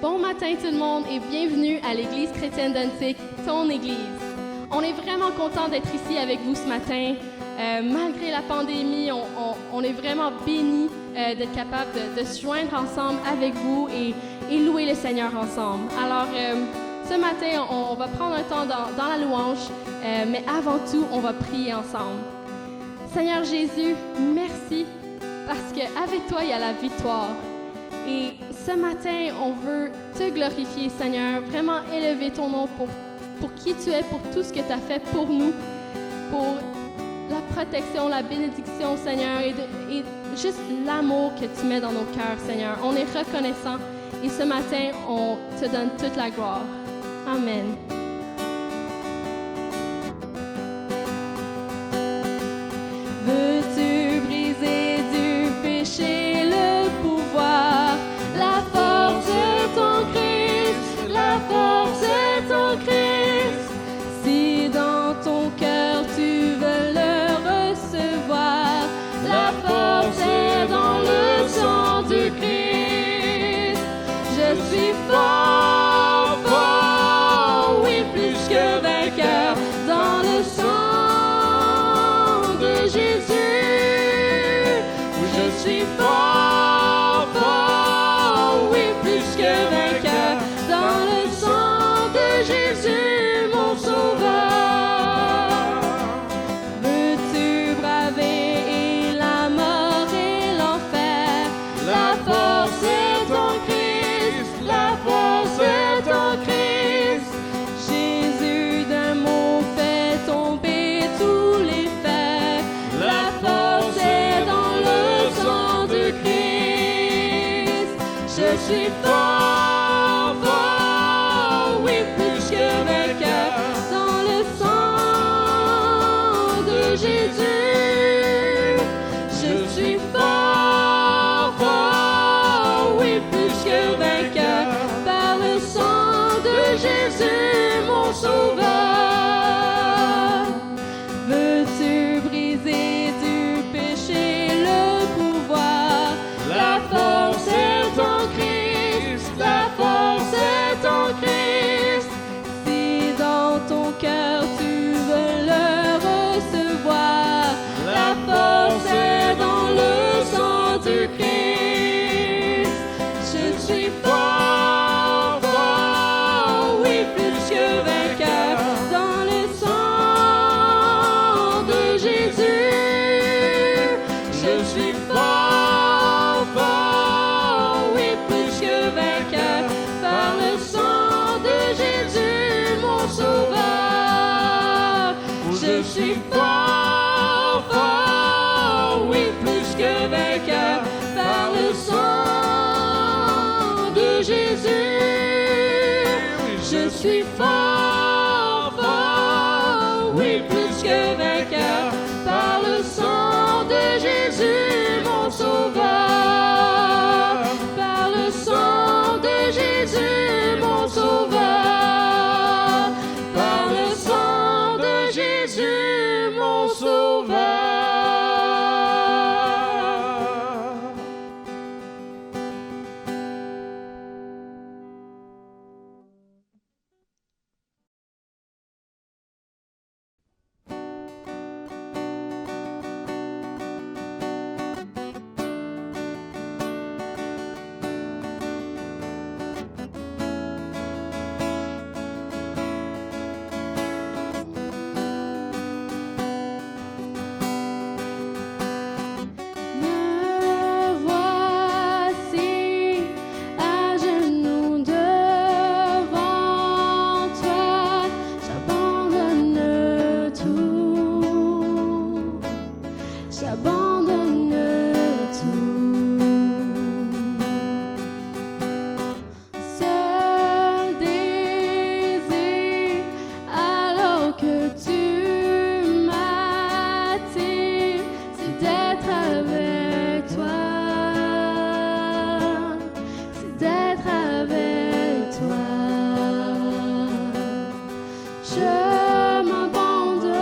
Bon matin tout le monde et bienvenue à l'Église chrétienne d'Antique, ton Église. On est vraiment content d'être ici avec vous ce matin. Malgré la pandémie, on est vraiment bénis d'être capable de se joindre ensemble avec vous et louer le Seigneur ensemble. Alors, ce matin, on va prendre un temps dans la louange, mais avant tout, on va prier ensemble. Seigneur Jésus, merci parce qu'avec toi, il y a la victoire. Et ce matin, on veut te glorifier, Seigneur, vraiment élever ton nom pour qui tu es, pour tout ce que tu as fait pour nous, pour la protection, la bénédiction, Seigneur, et juste l'amour que tu mets dans nos cœurs, Seigneur. On est reconnaissant et ce matin, on te donne toute la gloire. Amen. Veux-tu briser du péché le pouvoir, la force de ton Christ, la force de ton Christ? Si dans ton cœur tu veux le recevoir, la force est dans le sang du Christ. Je suis fort, fort, oui, plus que vainqueur dans le sang de Jésus. Je suis fort, fort, oui, plus que vainqueur dans le sang de Jésus, mon sauveur. Veux-tu braver la mort et l'enfer? La force est ton Christ, la force est ton Christ. Jésus d'un mot fait tomber tous les fers. La force est dans le sang de Christ. Je suis fort, fort, oui, plus que vainqueur dans le sang de Jésus. Je suis fort, fort, oui, plus que vainqueur par le sang de Jésus, mon sauveur. Veux-tu briser du péché le pouvoir? La force est ton Christ, la force est ton Christ. Si dans ton cœur tu veux le recevoir, la force est dans le sang du Christ. Je suis fort, fort, oui, plus que vainqueur dans le sang de Jésus. Je suis fort, fort, oui, plus que vainqueur par le sang de Jésus, mon sauveur. Je suis fort, fort, oui, plus que vainqueur par le sang de Jésus. Je suis fort, fort, oui, plus que vainqueur par le sang de Jésus, mon sauveur. Par le sang de Jésus, mon sauveur. Par le sang de Jésus, mon sauveur. Je m'abandonne.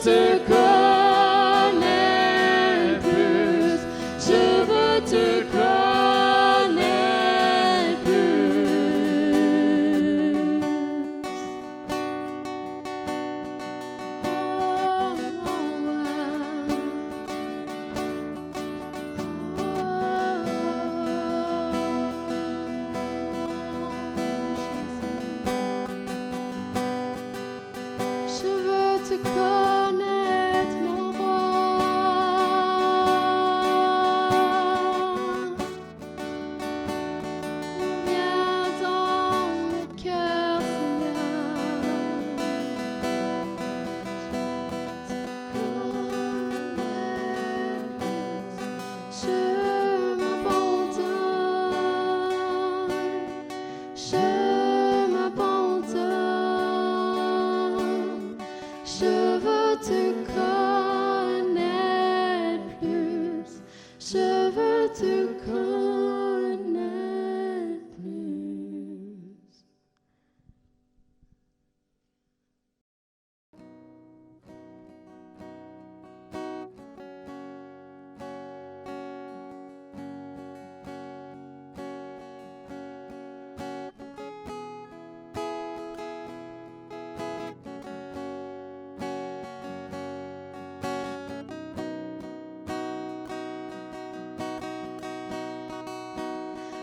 te connaître plus. Je veux te connaître plus. Je veux te connaître, mon roi. Viens dans mon cœur, Seigneur. Je m'abandonne. Je veux te connaître plus. Je veux te connaître plus.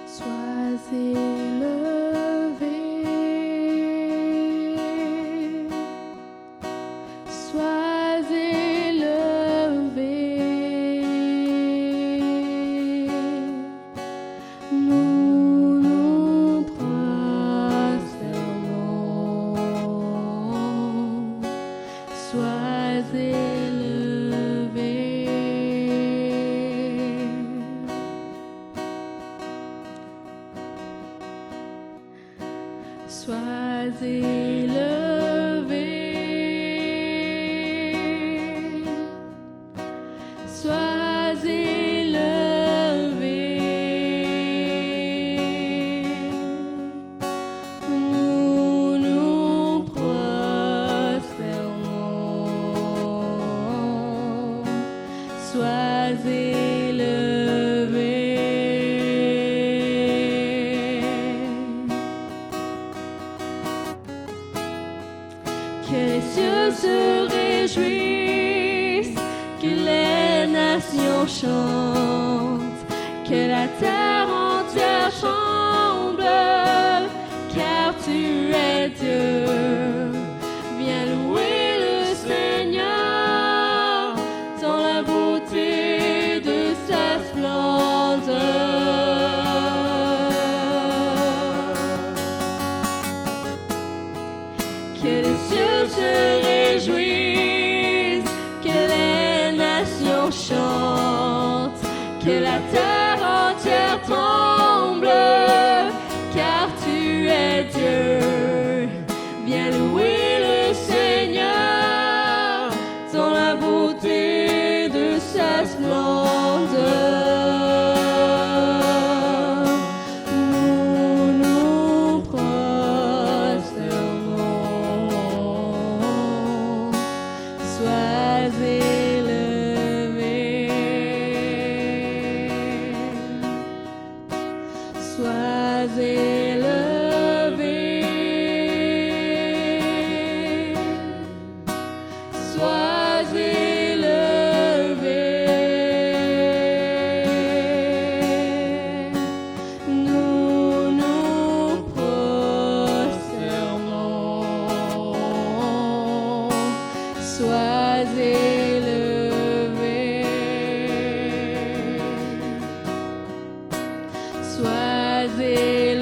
Sois élevé, sois élevé. Nous nous prosternons. Sois élevé. Sois élevé, sois élevé. Nous nous prosternons. Sois élevé. Que les cieux se réjouissent, que les nations chantent, que la terre entière tremble, car tu es Dieu. Viens louer le Seigneur dans la beauté de sa splendeur. Que les cieux se réjouissent, que les nations chantent, que la terre entière tremble, car tu es Dieu. Viens louer le Seigneur dans la beauté de sa splendeur. Nous nous prosternons. Sois élevé. Sois élevé. Sois élevé. Nous nous prosternons. Sois élevé. Sois élevé.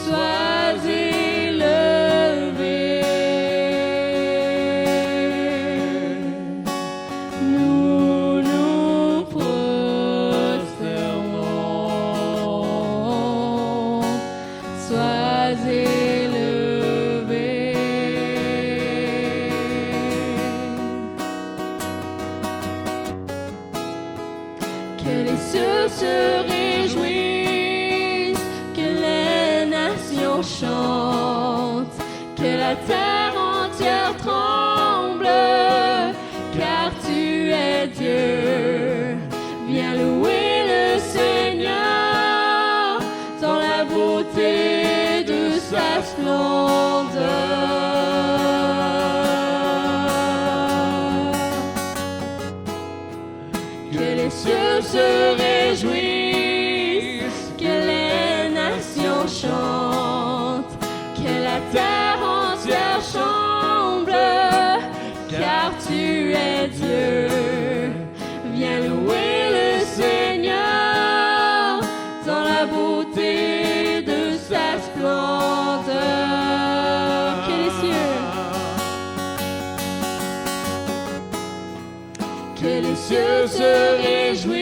Sois élevé. Nous nous prosternons. Sois élevé. Que les cieux se réjouissent, que les nations chantent. la terre entière tremble, car tu es Dieu. Viens louer le Seigneur dans la beauté de sa splendeur. Que les cieux se réjouissent, que les nations chantent, que la terre entière tremble, car tu es Dieu. Viens louer le Seigneur dans la beauté de sa splendeur. Que les cieux se réjouissent,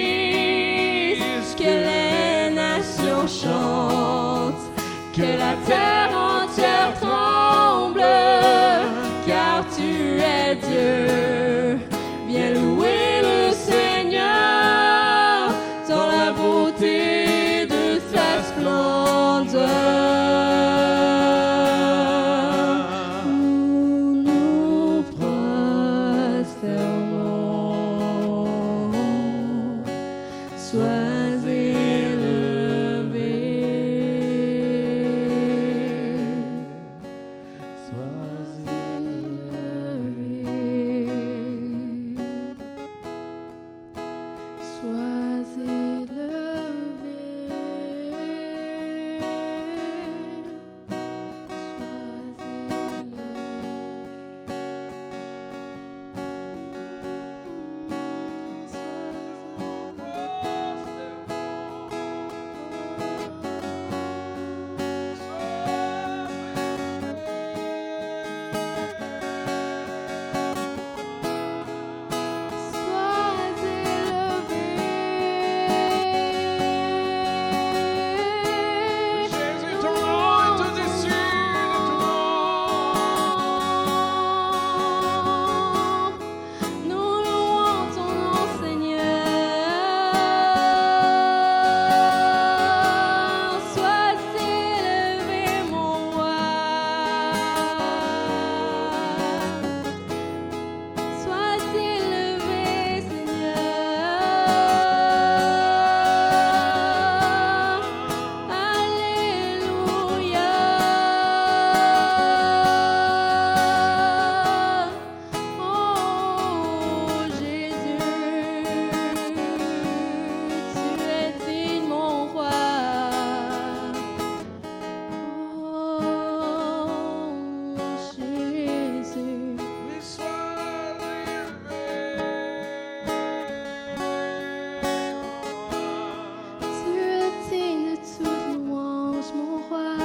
que les nations chantent, que la terre entière tremble, car tu es Dieu. Viens louer le Seigneur dans la beauté de sa splendeur. Nous nous prosternons, sois élevé, sois élevé, sois élevé, Jésus, ton nom est au-dessus de tout nom. Nous louons ton nom, Seigneur. Sois élevé, mon roi. Sois élevé, Seigneur. Alléluia. Oh Jésus, tu es digne, mon roi. Oh Jésus, Mais sois tu es digne de toute louange, mon roi.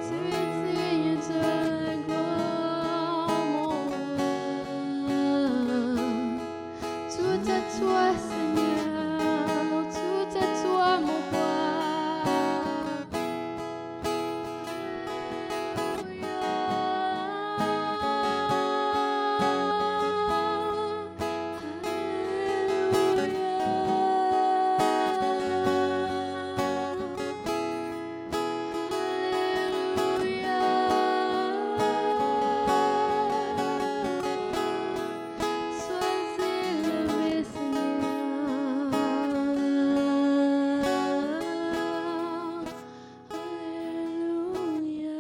Tu es digne de la gloire, mon roi. Tout à toi, Seigneur, tout à toi, mon roi. Sois élevé, Seigneur. Alléluia.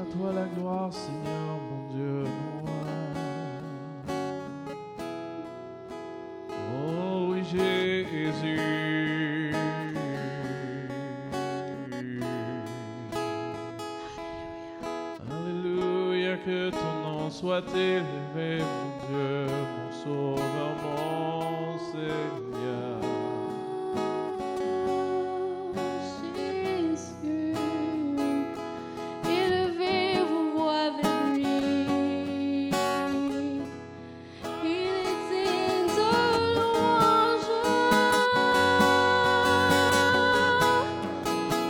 à toi la gloire, Seigneur, mon Dieu, mon roi. Oh oui, Jésus. Alléluia, que ton nom soit élevé, mon Dieu, mon sauveur, mon Seigneur. Jésus, élevez vos voix vers lui. Il est digne de louange.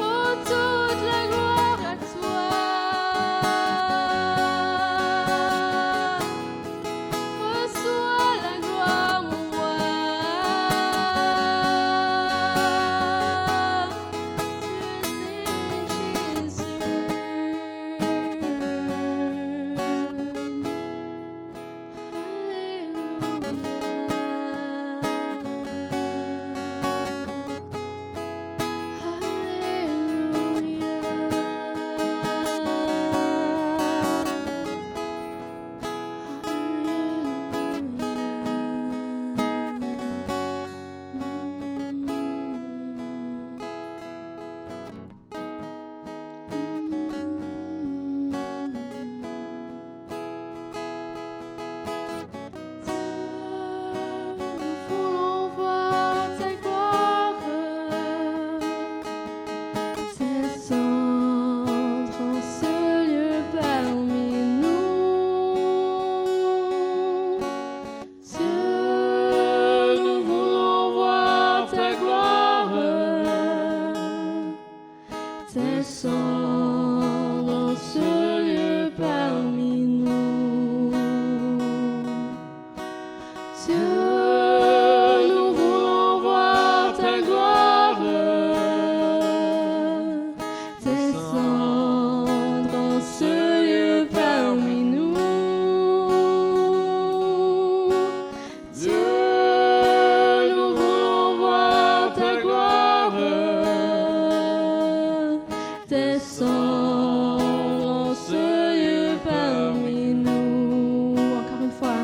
Oh, toute la gloire à toi. Reçois Dieu, nous voulons voir ta gloire descendre en ce lieu parmi nous. Dieu, nous voulons voir ta gloire descendre en ce lieu parmi nous. Encore une fois.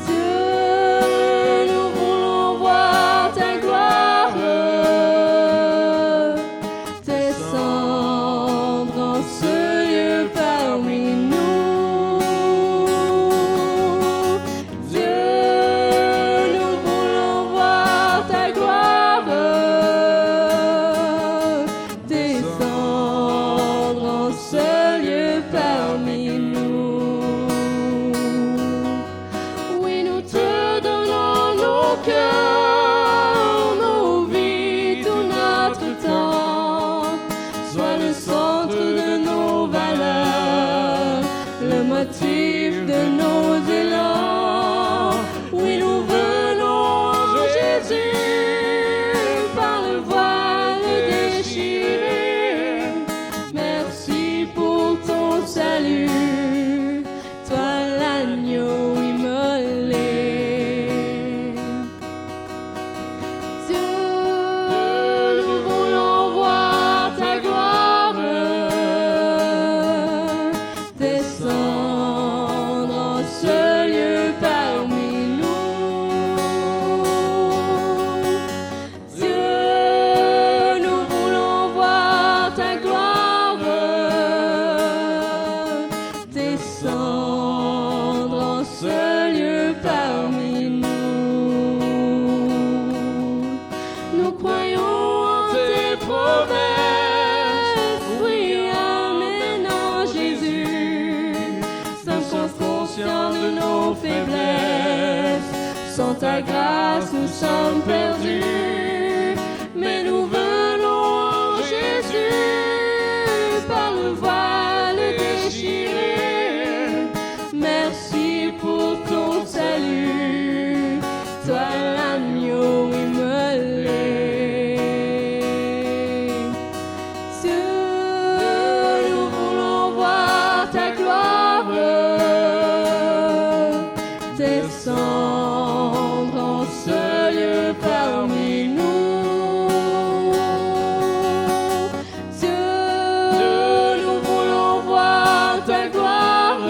Dieu, nous voulons voir ta gloire descendre en ce lieu parmi nous. Dieu, nous voulons voir ta gloire descendre en ce lieu parmi nous. Oui, nous te donnons nos cœurs, nos vies, tout notre temps. Sois le centre de nos valeurs, le motif de nos élans. Oui, nous venons, Jésus, par le voile déchiré. Merci pour ton salut, toi l'agneau immolé. Dieu, nous voulons voir ta gloire descendre en ce lieu parmi nous. Dieu, nous voulons voir ta gloire descendre en ce lieu parmi nous. Nous croyons en tes promesses, oui, amen en Jésus. Sommes conscients de nos faiblesses, sans ta grâce nous sommes perdus. Mais nous venons en Jésus, par le voile déchiré. Merci pour ton salut, toi l'agneau immolé. Dieu, nous voulons voir ta gloire descendre en ce lieu parmi nous. Dieu, nous voulons voir ta gloire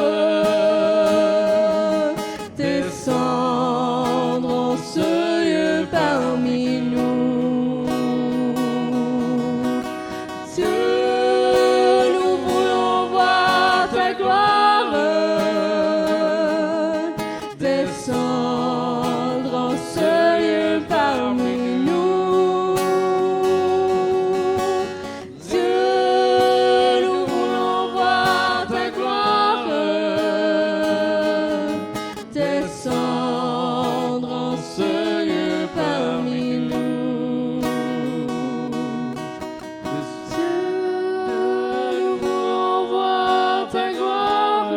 descendre en ce lieu parmi nous. Dieu, nous voulons voir ta gloire descendre en ce lieu parmi nous. Dieu, nous voulons voir ta gloire descendre en ce lieu parmi nous. Dieu, nous voulons voir ta gloire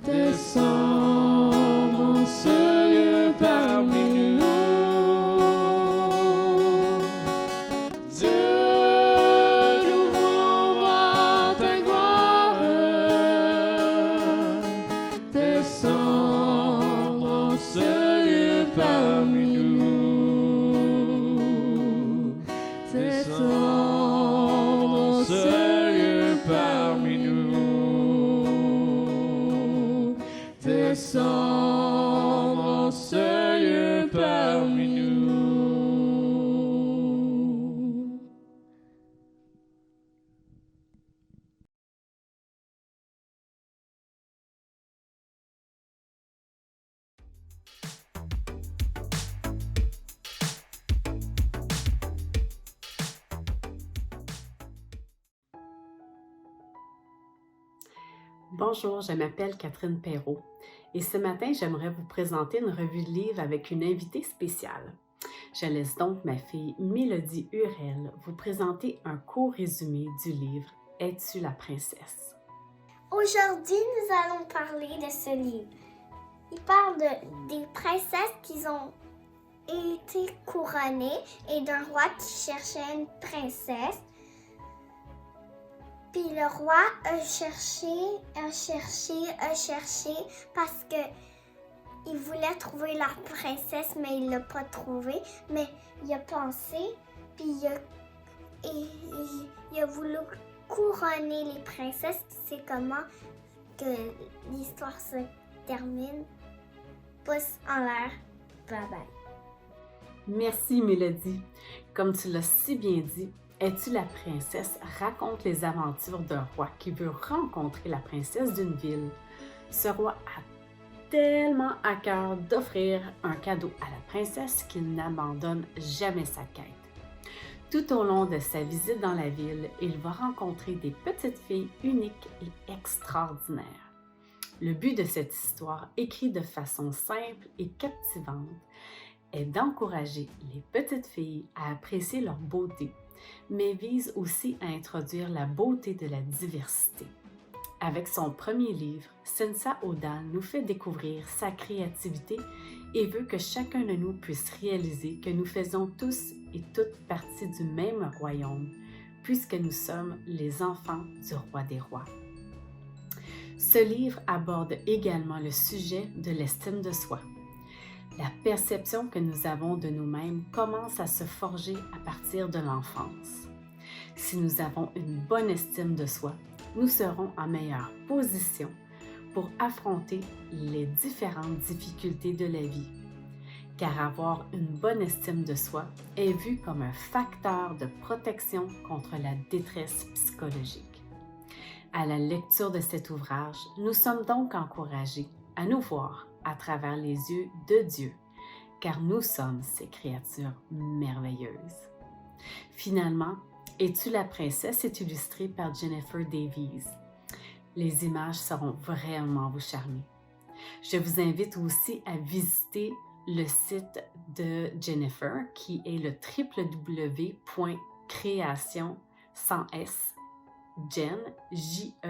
descendre en ce lieu parmi nous. Dieu, nous voulons voir ta gloire descendre en ce lieu parmi nous. Descendre en ce lieu parmi nous. Descendre en ce lieu parmi nous. Bonjour, je m'appelle Catherine Perrault et ce matin, j'aimerais vous présenter une revue de livres avec une invitée spéciale. Je laisse donc ma fille Mélodie Hurel vous présenter un court résumé du livre « Es-tu la princesse ». Aujourd'hui, nous allons parler de ce livre. Il parle des princesses qui ont été couronnées et d'un roi qui cherchait une princesse. Puis le roi a cherché parce que il voulait trouver la princesse, mais il l'a pas trouvée. Mais il a pensé, puis il a voulu couronner les princesses. C'est comment que l'histoire se termine. Pouce en l'air. Bye bye. Merci Mélodie. Comme tu l'as si bien dit, Es-tu la princesse raconte les aventures d'un roi qui veut rencontrer la princesse d'une ville. Ce roi a tellement à cœur d'offrir un cadeau à la princesse qu'il n'abandonne jamais sa quête. Tout au long de sa visite dans la ville, il va rencontrer des petites filles uniques et extraordinaires. Le but de cette histoire, écrite de façon simple et captivante, est d'encourager les petites filles à apprécier leur beauté, mais vise aussi à introduire la beauté de la diversité. Avec son premier livre, Cynthia O'Dall nous fait découvrir sa créativité et veut que chacun de nous puisse réaliser que nous faisons tous et toutes partie du même royaume, puisque nous sommes les enfants du roi des rois. Ce livre aborde également le sujet de l'estime de soi. La perception que nous avons de nous-mêmes commence à se forger à partir de l'enfance. Si nous avons une bonne estime de soi, nous serons en meilleure position pour affronter les différentes difficultés de la vie, car avoir une bonne estime de soi est vu comme un facteur de protection contre la détresse psychologique. À la lecture de cet ouvrage, nous sommes donc encouragés à nous voir à travers les yeux de Dieu, car nous sommes ces créatures merveilleuses. Finalement, Es-tu la princesse est illustrée par Jennifer Davies. Les images seront vraiment vous charmer. Je vous invite aussi à visiter le site de Jennifer qui est le www.création sans S, jenn.com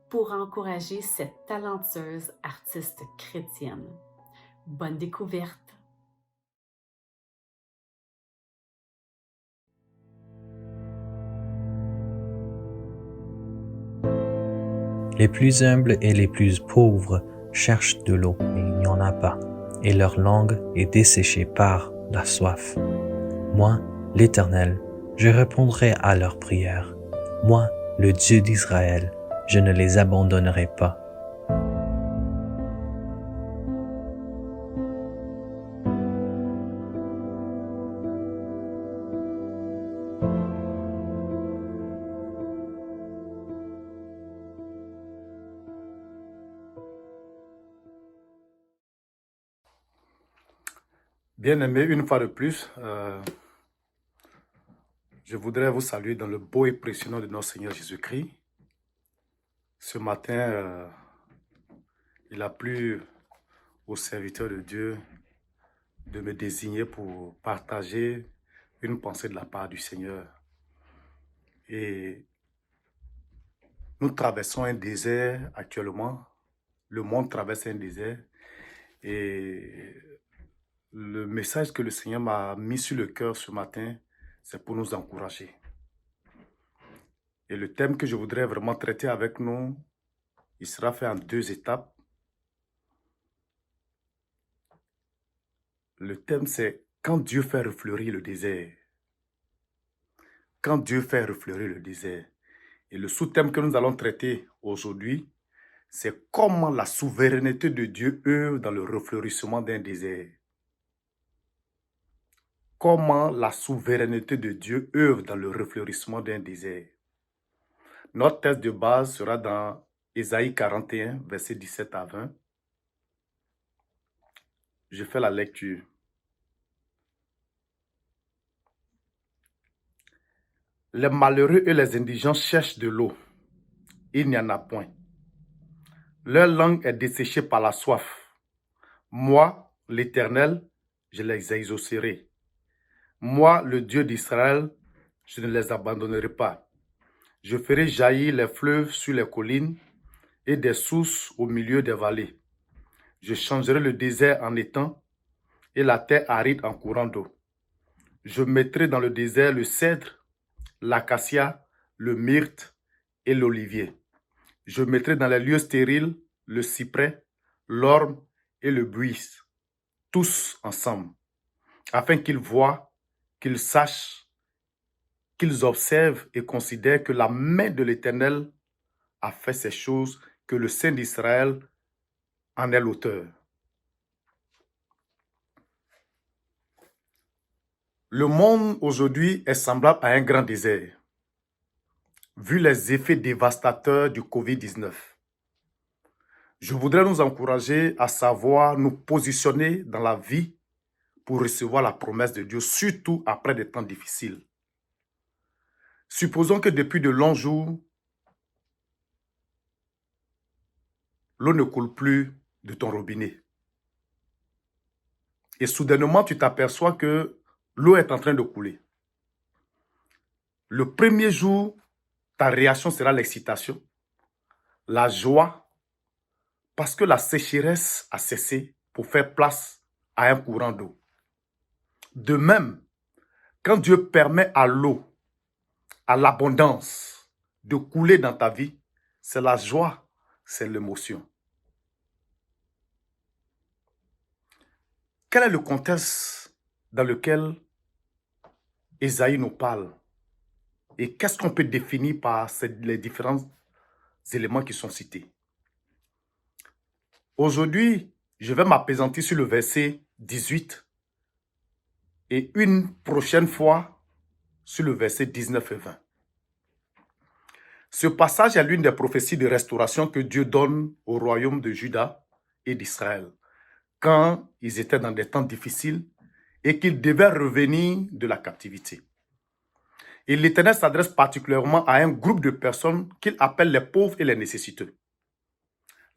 pour encourager cette talentueuse artiste chrétienne. Bonne découverte! Les plus humbles et les plus pauvres cherchent de l'eau, mais il n'y en a pas, et leur langue est desséchée par la soif. Moi, l'Éternel, je répondrai à leurs prières. Moi, le Dieu d'Israël, je ne les abandonnerai pas. Bien-aimés, une fois de plus, je voudrais vous saluer dans le beau et précieux nom de notre Seigneur Jésus-Christ. Ce matin, il a plu aux serviteurs de Dieu de me désigner pour partager une pensée de la part du Seigneur. Et nous traversons un désert actuellement. Le monde traverse un désert. Et le message que le Seigneur m'a mis sur le cœur ce matin, c'est pour nous encourager. Et le thème que je voudrais vraiment traiter avec nous, il sera fait en 2 étapes. Le thème, c'est quand Dieu fait refleurir le désert. Quand Dieu fait refleurir le désert. Et le sous-thème que nous allons traiter aujourd'hui, c'est comment la souveraineté de Dieu œuvre dans le refleurissement d'un désert. Comment la souveraineté de Dieu œuvre dans le refleurissement d'un désert. Notre texte de base sera dans Ésaïe 41, versets 17 à 20. Je fais la lecture. Les malheureux et les indigents cherchent de l'eau. Il n'y en a point. Leur langue est desséchée par la soif. Moi, l'Éternel, je les exaucerai. Moi, le Dieu d'Israël, je ne les abandonnerai pas. Je ferai jaillir les fleuves sur les collines et des sources au milieu des vallées. Je changerai le désert en étang et la terre aride en courant d'eau. Je mettrai dans le désert le cèdre, l'acacia, le myrte et l'olivier. Je mettrai dans les lieux stériles le cyprès, l'orme et le buis, tous ensemble, afin qu'ils voient, qu'ils sachent, qu'ils observent et considèrent que la main de l'Éternel a fait ces choses, que le Saint d'Israël en est l'auteur. Le monde aujourd'hui est semblable à un grand désert, vu les effets dévastateurs du Covid-19. Je voudrais nous encourager à savoir nous positionner dans la vie pour recevoir la promesse de Dieu, surtout après des temps difficiles. Supposons que depuis de longs jours, l'eau ne coule plus de ton robinet. Et soudainement, tu t'aperçois que l'eau est en train de couler. Le premier jour, ta réaction sera l'excitation, la joie, parce que la sécheresse a cessé pour faire place à un courant d'eau. De même, quand Dieu permet à l'eau, à l'abondance de couler dans ta vie, c'est la joie, c'est l'émotion. Quel est le contexte dans lequel Ésaïe nous parle? Et qu'est-ce qu'on peut définir par les différents éléments qui sont cités? Aujourd'hui, je vais m'appesantir sur le verset 18 et une prochaine fois sur le verset 19 et 20. Ce passage est l'une des prophéties de restauration que Dieu donne au royaume de Juda et d'Israël, quand ils étaient dans des temps difficiles et qu'ils devaient revenir de la captivité. Et l'Éternel s'adresse particulièrement à un groupe de personnes qu'il appelle les pauvres et les nécessiteux.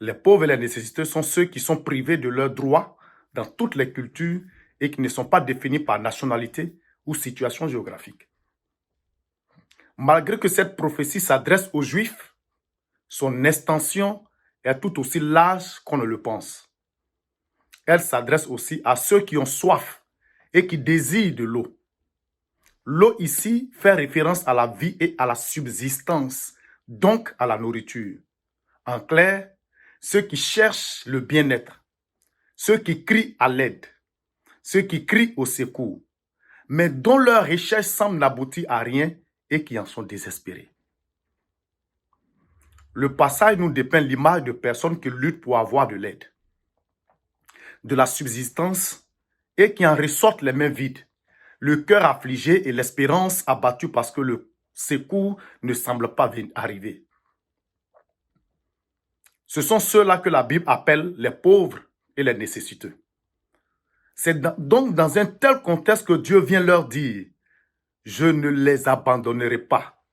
Les pauvres et les nécessiteux sont ceux qui sont privés de leurs droits dans toutes les cultures et qui ne sont pas définis par nationalité ou situation géographique. Malgré que cette prophétie s'adresse aux Juifs, son extension est tout aussi large qu'on ne le pense. Elle s'adresse aussi à ceux qui ont soif et qui désirent de l'eau. L'eau ici fait référence à la vie et à la subsistance, donc à la nourriture. En clair, ceux qui cherchent le bien-être, ceux qui crient à l'aide, ceux qui crient au secours, mais dont leur recherche semble n'aboutir à rien et qui en sont désespérés. Le passage nous dépeint l'image de personnes qui luttent pour avoir de l'aide, de la subsistance et qui en ressortent les mains vides, le cœur affligé et l'espérance abattue parce que le secours ne semble pas arriver. Ce sont ceux-là que la Bible appelle les pauvres et les nécessiteux. C'est donc dans un tel contexte que Dieu vient leur dire « Je ne les abandonnerai pas ».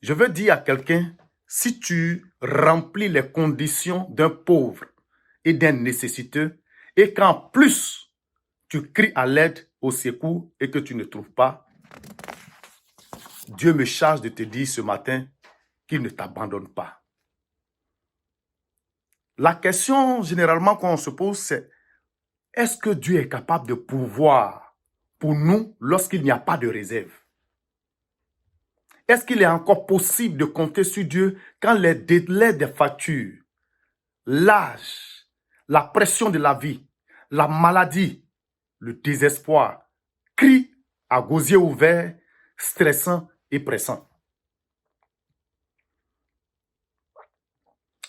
Je veux dire à quelqu'un, si tu remplis les conditions d'un pauvre et d'un nécessiteux, et qu'en plus, tu cries à l'aide, au secours, et que tu ne trouves pas, Dieu me charge de te dire ce matin qu'il ne t'abandonne pas. La question généralement qu'on se pose, c'est est-ce que Dieu est capable de pourvoir pour nous lorsqu'il n'y a pas de réserve? Est-ce qu'il est encore possible de compter sur Dieu quand les délais des factures, l'âge, la pression de la vie, la maladie, le désespoir crient à gosier ouvert, stressant et pressant?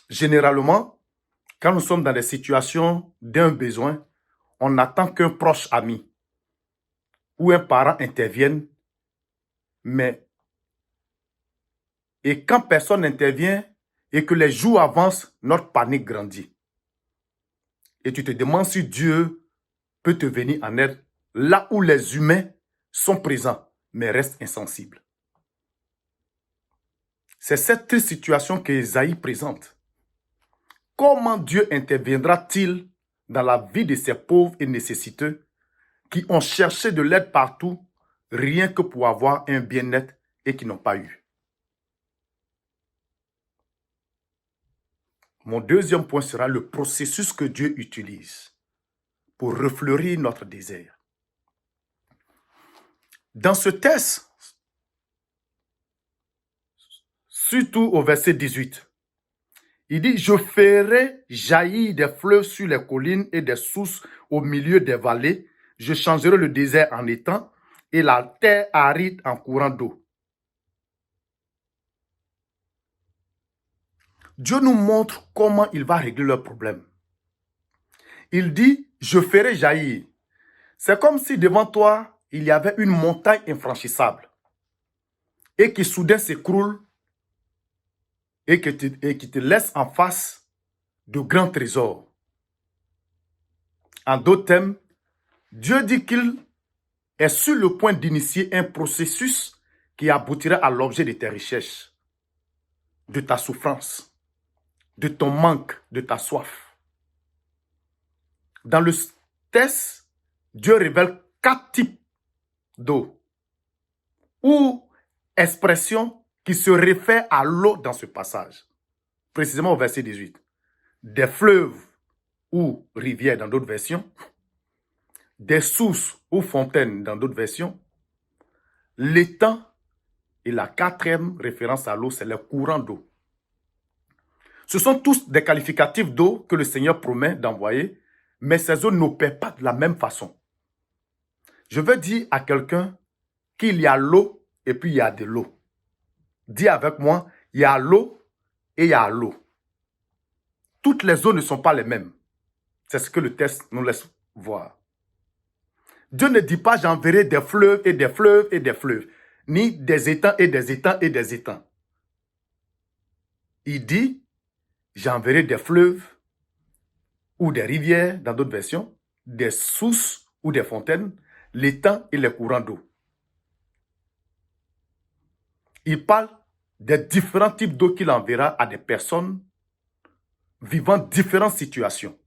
Généralement, quand nous sommes dans des situations d'un besoin, on attend qu'un proche ami ou un parent intervienne, et quand personne n'intervient et que les jours avancent, notre panique grandit. Et tu te demandes si Dieu peut te venir en aide là où les humains sont présents, mais restent insensibles. C'est cette situation qu'Ésaïe présente. Comment Dieu interviendra-t-il dans la vie de ces pauvres et nécessiteux qui ont cherché de l'aide partout, rien que pour avoir un bien-être et qui n'ont pas eu? Mon deuxième point sera le processus que Dieu utilise pour refleurir notre désert. Dans ce texte, surtout au verset 18, il dit « Je ferai jaillir des fleuves sur les collines et des sources au milieu des vallées. Je changerai le désert en étang et la terre aride en courant d'eau. » Dieu nous montre comment il va régler leurs problèmes. Il dit « Je ferai jaillir ». C'est comme si devant toi, il y avait une montagne infranchissable et qui soudain s'écroule et qui te laisse en face de grands trésors. En d'autres termes, Dieu dit qu'il est sur le point d'initier un processus qui aboutira à l'objet de tes recherches, de ta souffrance, de ton manque, de ta soif. Dans le test, Dieu révèle 4 types d'eau ou expressions qui se réfèrent à l'eau dans ce passage. Précisément au verset 18. Des fleuves ou rivières dans d'autres versions, des sources ou fontaines dans d'autres versions, l'étang et la 4e référence à l'eau, c'est le courant d'eau. Ce sont tous des qualificatifs d'eau que le Seigneur promet d'envoyer, mais ces eaux n'opèrent pas de la même façon. Je veux dire à quelqu'un qu'il y a l'eau et puis il y a de l'eau. Dis avec moi, il y a l'eau et il y a l'eau. Toutes les eaux ne sont pas les mêmes. C'est ce que le texte nous laisse voir. Dieu ne dit pas j'enverrai des fleuves et des fleuves et des fleuves, ni des étangs et des étangs et des étangs. Il dit j'enverrai des fleuves ou des rivières dans d'autres versions, des sources ou des fontaines, l'étang et les courants d'eau. Il parle des différents types d'eau qu'il enverra à des personnes vivant différentes situations.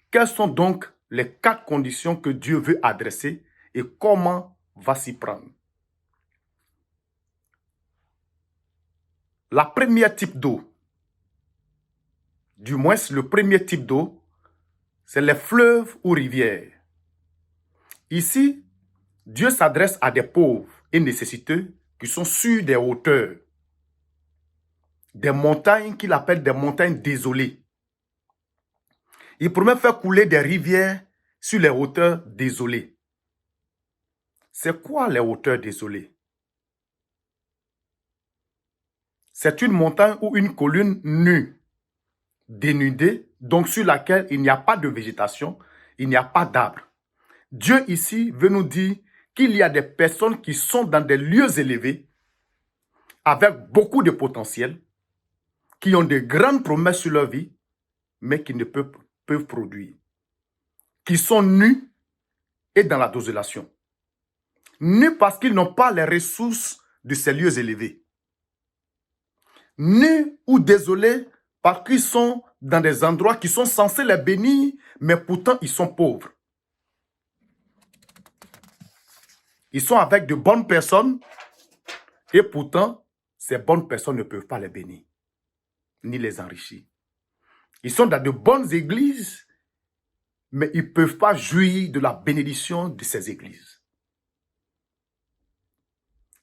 Quelles sont donc les 4 conditions que Dieu veut adresser et comment va s'y prendre? La première type d'eau, du moins le premier type d'eau, c'est les fleuves ou rivières. Ici, Dieu s'adresse à des pauvres et nécessiteux qui sont sur des hauteurs, des montagnes qu'il appelle des montagnes désolées. Il promet de faire couler des rivières sur les hauteurs désolées. C'est quoi les hauteurs désolées? C'est une montagne ou une colline nue, dénudée, donc sur laquelle il n'y a pas de végétation, il n'y a pas d'arbres. Dieu ici veut nous dire qu'il y a des personnes qui sont dans des lieux élevés, avec beaucoup de potentiel, qui ont de grandes promesses sur leur vie, mais qui ne peuvent produire, qui sont nus et dans la désolation. Nus parce qu'ils n'ont pas les ressources de ces lieux élevés. Nus ou désolés parce qu'ils sont dans des endroits qui sont censés les bénir, mais pourtant ils sont pauvres. Ils sont avec de bonnes personnes et pourtant, ces bonnes personnes ne peuvent pas les bénir, ni les enrichir. Ils sont dans de bonnes églises, mais ils ne peuvent pas jouir de la bénédiction de ces églises.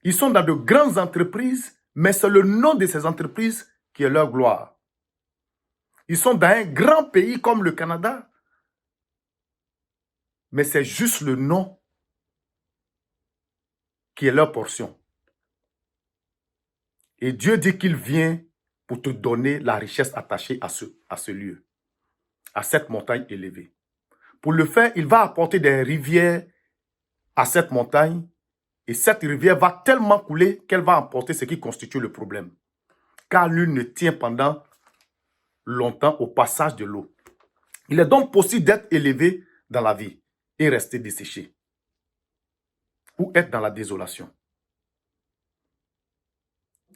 Ils sont dans de grandes entreprises, mais c'est le nom de ces entreprises qui est leur gloire. Ils sont dans un grand pays comme le Canada, mais c'est juste le nom qui est leur portion. Et Dieu dit qu'il vient pour te donner la richesse attachée à ce lieu, à cette montagne élevée. Pour le faire, il va apporter des rivières à cette montagne et cette rivière va tellement couler qu'elle va emporter ce qui constitue le problème. Car l'une ne tient pendant longtemps au passage de l'eau. Il est donc possible d'être élevé dans la vie et rester desséché ou être dans la désolation.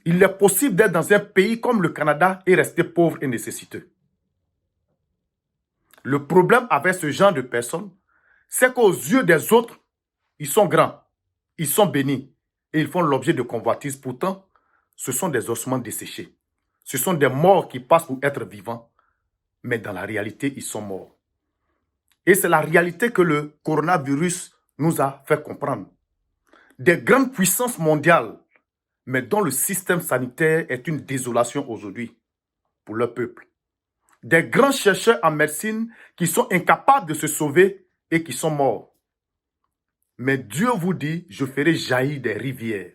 Il est possible d'être dans un pays comme le Canada et rester pauvre et nécessiteux. Le problème avec ce genre de personnes, c'est qu'aux yeux des autres, ils sont grands, ils sont bénis et ils font l'objet de convoitises. Pourtant, ce sont des ossements desséchés. Ce sont des morts qui passent pour être vivants, mais dans la réalité, ils sont morts. Et c'est la réalité que le coronavirus nous a fait comprendre. Des grandes puissances mondiales, mais dont le système sanitaire est une désolation aujourd'hui pour leur peuple. Des grands chercheurs en médecine qui sont incapables de se sauver et qui sont morts. Mais Dieu vous dit, je ferai jaillir des rivières.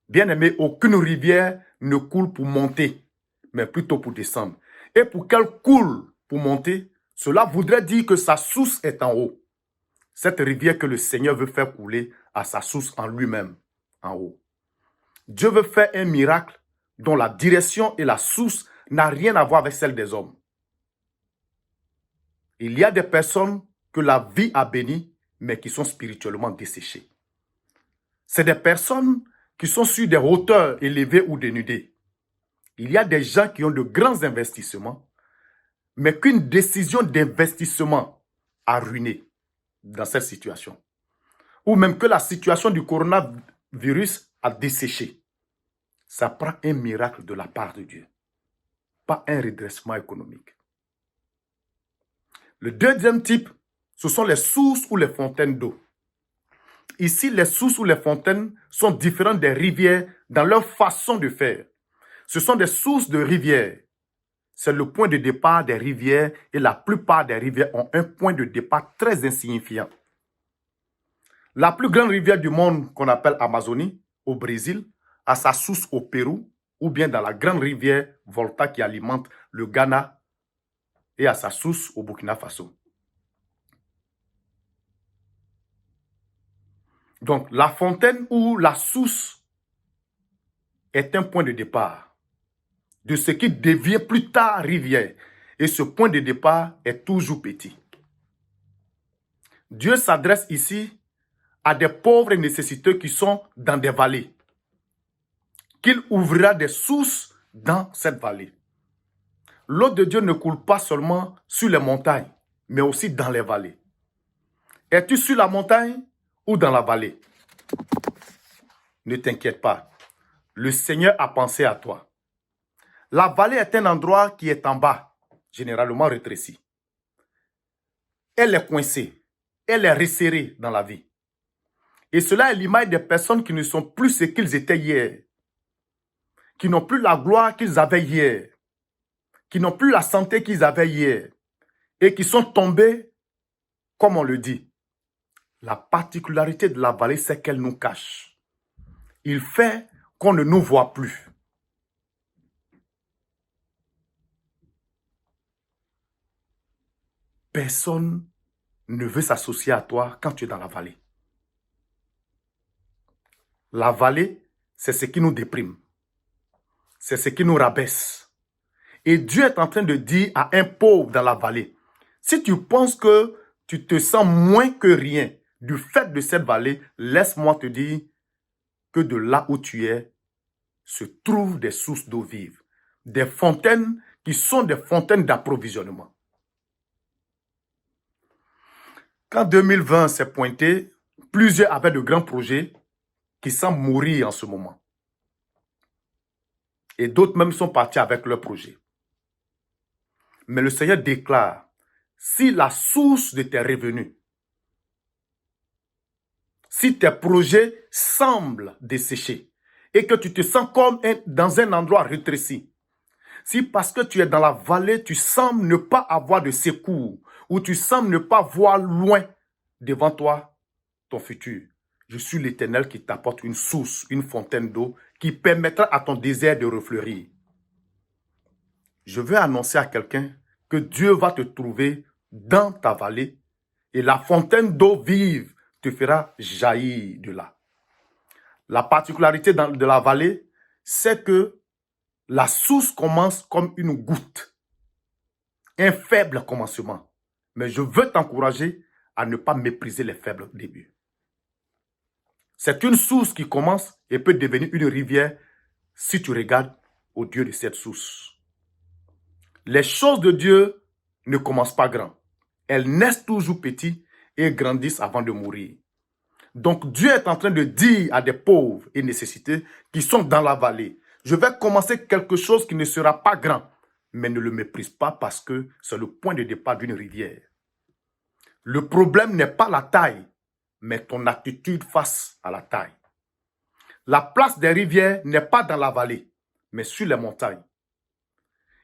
Bien-aimé, aucune rivière ne coule pour monter, mais plutôt pour descendre. Et pour qu'elle coule pour monter, cela voudrait dire que sa source est en haut. Cette rivière que le Seigneur veut faire couler a sa source en lui-même, en haut. Dieu veut faire un miracle dont la direction et la source n'a rien à voir avec celle des hommes. Il y a des personnes que la vie a bénies, mais qui sont spirituellement desséchées. C'est des personnes qui sont sur des hauteurs élevées ou dénudées. Il y a des gens qui ont de grands investissements, mais qu'une décision d'investissement a ruiné dans cette situation. Ou même que la situation du coronavirus a desséché. Ça prend un miracle de la part de Dieu, pas un redressement économique. Le deuxième type, ce sont les sources ou les fontaines d'eau. Ici, les sources ou les fontaines sont différentes des rivières dans leur façon de faire. Ce sont des sources de rivières. C'est le point de départ des rivières et la plupart des rivières ont un point de départ très insignifiant. La plus grande rivière du monde qu'on appelle Amazonie, au Brésil, a sa source au Pérou ou bien dans la grande rivière Volta qui alimente le Ghana et à sa source au Burkina Faso. Donc, la fontaine ou la source est un point de départ de ce qui devient plus tard rivière. Et ce point de départ est toujours petit. Dieu s'adresse ici à des pauvres et nécessiteux qui sont dans des vallées. Qu'il ouvrira des sources dans cette vallée. L'eau de Dieu ne coule pas seulement sur les montagnes, mais aussi dans les vallées. Es-tu sur la montagne ou dans la vallée? Ne t'inquiète pas, le Seigneur a pensé à toi. La vallée est un endroit qui est en bas, généralement rétréci. Elle est coincée, elle est resserrée dans la vie. Et cela est l'image des personnes qui ne sont plus ce qu'ils étaient hier, qui n'ont plus la gloire qu'ils avaient hier, qui n'ont plus la santé qu'ils avaient hier, et qui sont tombés, comme on le dit. La particularité de la vallée, c'est qu'elle nous cache. Il fait qu'on ne nous voit plus. Personne ne veut s'associer à toi quand tu es dans la vallée. La vallée, c'est ce qui nous déprime. C'est ce qui nous rabaisse. Et Dieu est en train de dire à un pauvre dans la vallée, si tu penses que tu te sens moins que rien du fait de cette vallée, laisse-moi te dire que de là où tu es se trouvent des sources d'eau vive, des fontaines qui sont des fontaines d'approvisionnement. Quand 2020 s'est pointé, plusieurs avaient de grands projets qui semblent mourir en ce moment. Et d'autres même sont partis avec leurs projets. Mais le Seigneur déclare, si la source de tes revenus, si tes projets semblent desséchés et que tu te sens comme dans un endroit rétréci, si parce que tu es dans la vallée, tu sembles ne pas avoir de secours ou tu sembles ne pas voir loin devant toi ton futur, je suis l'Éternel qui t'apporte une source, une fontaine d'eau qui permettra à ton désert de refleurir. Je veux annoncer à quelqu'un que Dieu va te trouver dans ta vallée et la fontaine d'eau vive te fera jaillir de là. La particularité de la vallée, c'est que la source commence comme une goutte, un faible commencement. Mais je veux t'encourager à ne pas mépriser les faibles débuts. C'est une source qui commence et peut devenir une rivière si tu regardes au Dieu de cette source. Les choses de Dieu ne commencent pas grand. Elles naissent toujours petites et grandissent avant de mourir. Donc Dieu est en train de dire à des pauvres et nécessités qui sont dans la vallée, Je vais commencer quelque chose qui ne sera pas grand, mais ne le méprise pas parce que c'est le point de départ d'une rivière. Le problème n'est pas la taille, mais ton attitude face à la taille. La place des rivières n'est pas dans la vallée, mais sur les montagnes.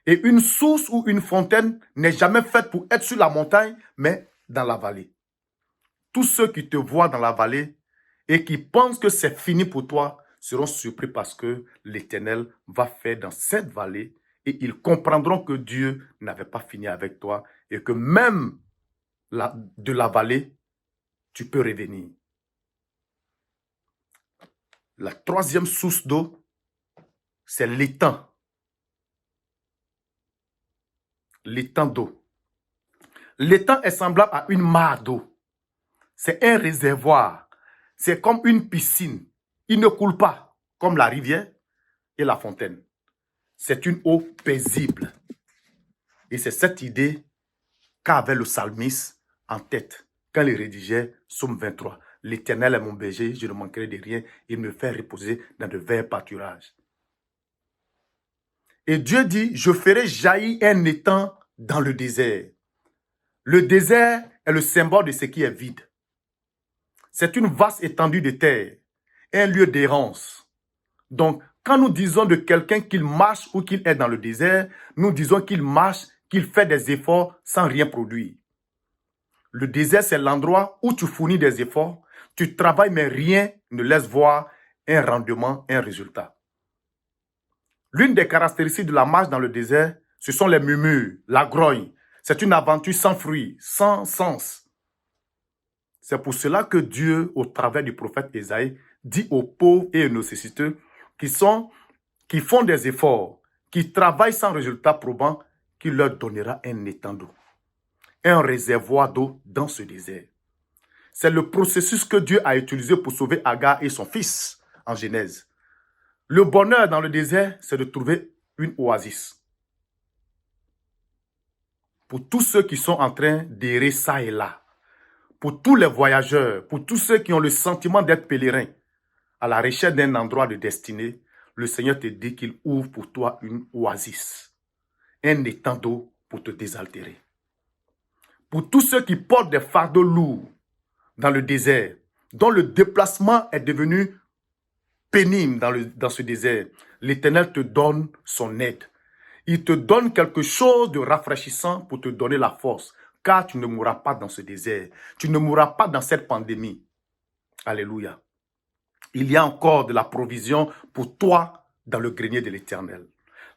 Et une source ou une fontaine n'est jamais faite pour être sur la montagne, mais dans la vallée. Tous ceux qui te voient dans la vallée et qui pensent que c'est fini pour toi seront surpris parce que l'Éternel va faire dans cette vallée et ils comprendront que Dieu n'avait pas fini avec toi et que même de la vallée, tu peux revenir. La troisième source d'eau, c'est l'étang. L'étang d'eau. L'étang est semblable à une mare d'eau. C'est un réservoir. C'est comme une piscine. Il ne coule pas comme la rivière et la fontaine. C'est une eau paisible. Et c'est cette idée qu'avait le psalmiste en tête quand il rédigeait Psaume 23. L'Éternel est mon berger, je ne manquerai de rien. Il me fait reposer dans de verts pâturages. Et Dieu dit, je ferai jaillir un étang dans le désert. Le désert est le symbole de ce qui est vide. C'est une vaste étendue de terre, un lieu d'errance. Donc, quand nous disons de quelqu'un qu'il marche ou qu'il est dans le désert, nous disons qu'il marche, qu'il fait des efforts sans rien produire. Le désert, c'est l'endroit où tu fournis des efforts, tu travailles mais rien ne laisse voir un rendement, un résultat. L'une des caractéristiques de la marche dans le désert, ce sont les murmures, la grogne. C'est une aventure sans fruit, sans sens. C'est pour cela que Dieu, au travers du prophète Ésaïe, dit aux pauvres et aux nécessiteux qui font des efforts, qui travaillent sans résultat probant, qu'il leur donnera un étang d'eau, un réservoir d'eau dans ce désert. C'est le processus que Dieu a utilisé pour sauver Agar et son fils en Genèse. Le bonheur dans le désert, c'est de trouver une oasis. Pour tous ceux qui sont en train d'errer ça et là, pour tous les voyageurs, pour tous ceux qui ont le sentiment d'être pèlerins, à la recherche d'un endroit de destinée, le Seigneur te dit qu'il ouvre pour toi une oasis, un étang d'eau pour te désaltérer. Pour tous ceux qui portent des fardeaux lourds dans le désert, dont le déplacement est devenu pénible dans ce désert, l'Éternel te donne son aide. Il te donne quelque chose de rafraîchissant pour te donner la force, car tu ne mourras pas dans ce désert. Tu ne mourras pas dans cette pandémie. Alléluia. Il y a encore de la provision pour toi dans le grenier de l'Éternel.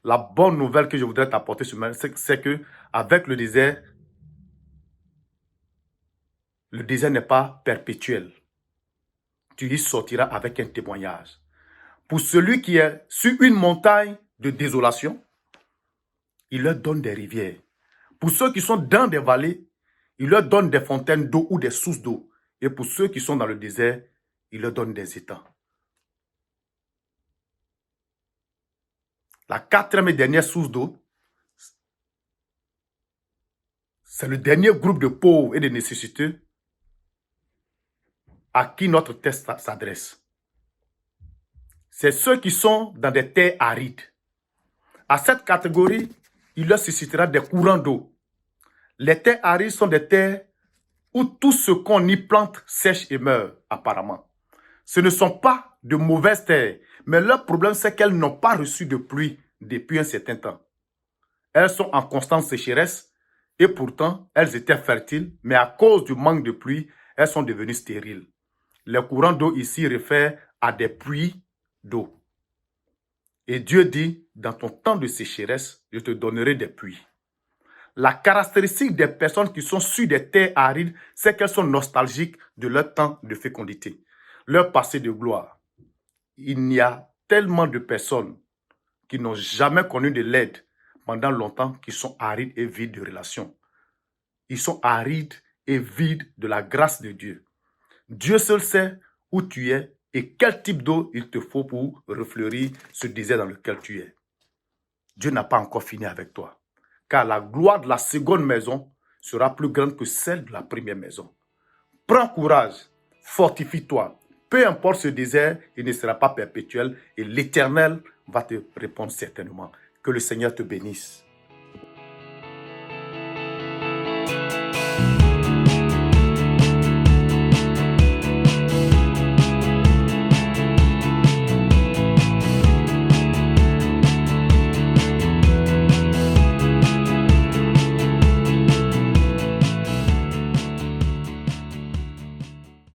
La bonne nouvelle que je voudrais t'apporter ce matin, c'est que avec le désert n'est pas perpétuel. Tu y sortiras avec un témoignage. Pour celui qui est sur une montagne de désolation, il leur donne des rivières. Pour ceux qui sont dans des vallées, il leur donne des fontaines d'eau ou des sources d'eau. Et pour ceux qui sont dans le désert, il leur donne des étangs. La quatrième et dernière source d'eau, c'est le dernier groupe de pauvres et de nécessiteux à qui notre texte s'adresse. C'est ceux qui sont dans des terres arides. À cette catégorie, il leur suscitera des courants d'eau. Les terres arides sont des terres où tout ce qu'on y plante sèche et meurt, apparemment. Ce ne sont pas de mauvaises terres, mais leur problème, c'est qu'elles n'ont pas reçu de pluie depuis un certain temps. Elles sont en constante sécheresse et pourtant, elles étaient fertiles, mais à cause du manque de pluie, elles sont devenues stériles. Les courants d'eau ici réfèrent à des puits d'eau. Et Dieu dit, dans ton temps de sécheresse, je te donnerai des puits. La caractéristique des personnes qui sont sur des terres arides, c'est qu'elles sont nostalgiques de leur temps de fécondité, leur passé de gloire. Il y a tellement de personnes qui n'ont jamais connu de l'aide pendant longtemps, qui sont arides et vides de relations. Ils sont arides et vides de la grâce de Dieu. Dieu seul sait où tu es et quel type d'eau il te faut pour refleurir ce désert dans lequel tu es. Dieu n'a pas encore fini avec toi, car la gloire de la seconde maison sera plus grande que celle de la première maison. Prends courage, fortifie-toi, Peu importe ce désert, il ne sera pas perpétuel et l'Éternel va te répondre certainement. Que le Seigneur te bénisse.